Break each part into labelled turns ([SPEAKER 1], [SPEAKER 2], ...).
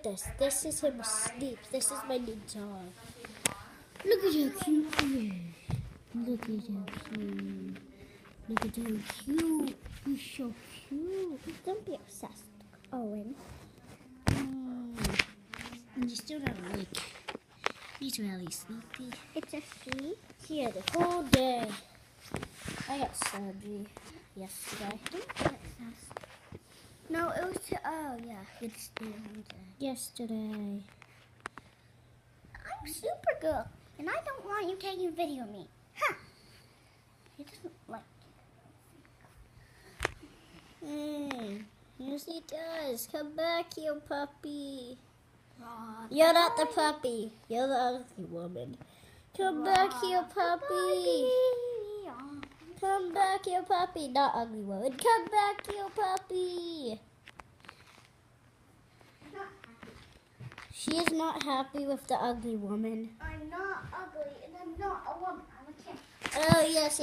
[SPEAKER 1] this. This is him asleep. This is my new dog. Look at how cute he is. Look at how cute. Look at how cute. He's so cute. Don't be obsessed, Owen. And you're still not awake. He's really sleepy. It's a sleep? Here the whole day. I got surgery yesterday. Don't get obsessed. No, it was it's yesterday. I'm Supergirl, and I don't want you taking a video of me. Huh? He doesn't like it. Hey, yes he does. Come back here, puppy. You're not the puppy. You're the ugly woman. Come back here, puppy. Come back here, puppy. Not ugly woman. Come back here, puppy. She is not happy with the ugly woman. I'm not ugly, and I'm not a woman. I'm a kid. Oh, yes.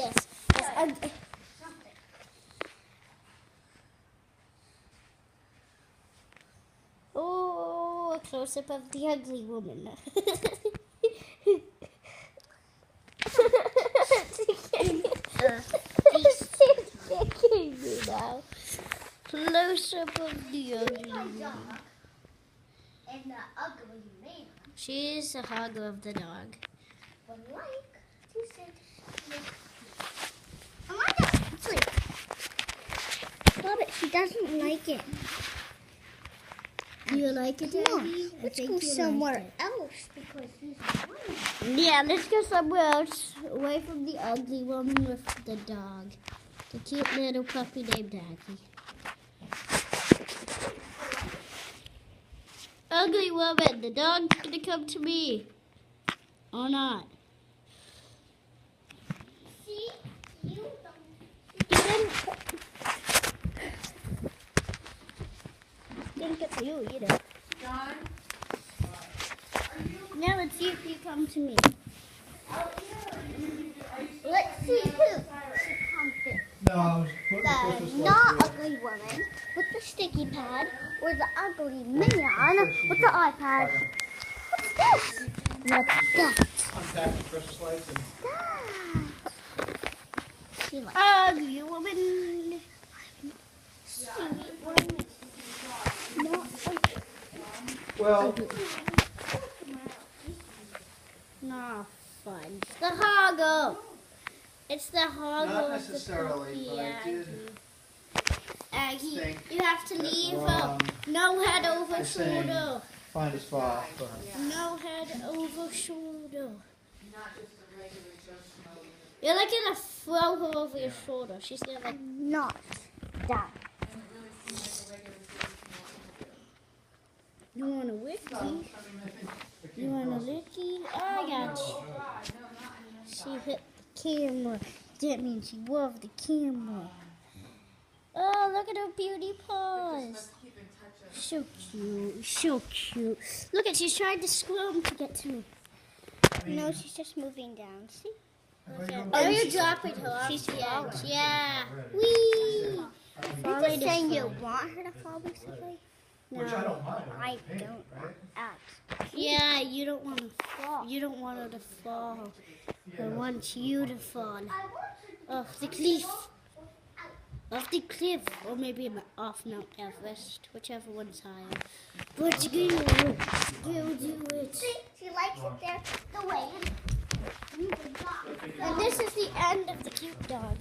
[SPEAKER 1] Oh, a close-up of the ugly woman. Close-up of the ugly woman. And the ugly man. She's a hugger of the dog. But you said. I want to sleep. But she doesn't like it. Do you like it, Daddy? Let's go somewhere else because he's annoying. Yeah, let's go somewhere else, away from the ugly woman with the dog. The cute little puppy named Daddy. Ugly woman, the dog's gonna come to me. Or not. See? You didn't get to you either. John? Now let's see if you come to me. Let's see who comes to.
[SPEAKER 2] No,
[SPEAKER 1] the not ugly woman with the sticky pad or the ugly man with the iPad. What's this? What's that?
[SPEAKER 2] Unpack the precious lights and
[SPEAKER 1] Ugly woman.
[SPEAKER 2] well,
[SPEAKER 1] Not fun. The hoggle. It's the hoggle.
[SPEAKER 2] not necessarily, but I did
[SPEAKER 1] Aggie,
[SPEAKER 2] think
[SPEAKER 1] you have to
[SPEAKER 2] that's
[SPEAKER 1] leave
[SPEAKER 2] wrong.
[SPEAKER 1] No head over
[SPEAKER 2] They're saying-
[SPEAKER 1] shoulder.
[SPEAKER 2] find a spot. But
[SPEAKER 1] No head over shoulder. You're like gonna throw her over your shoulder. She's gonna like not die. You want a wiki? You want a licky? I got you. She hit the camera. That means she loved the camera. Oh, look at her beauty paws. So cute, so cute. Look at, she's trying to squirm to get to me. No, she's just moving down. See? Oh, you're dropping her off. She's falling. Yeah. Whee! You're just saying you want her to fall, basically? No,
[SPEAKER 2] which I don't mind.
[SPEAKER 1] I don't. Yeah, you don't want to fall. You don't want her to fall. I want you to fall off the cliff. Off the cliff, or maybe off Mount Everest, whichever one's higher. But you do it. See, she likes it there, the way. And this is the end of the cute dog.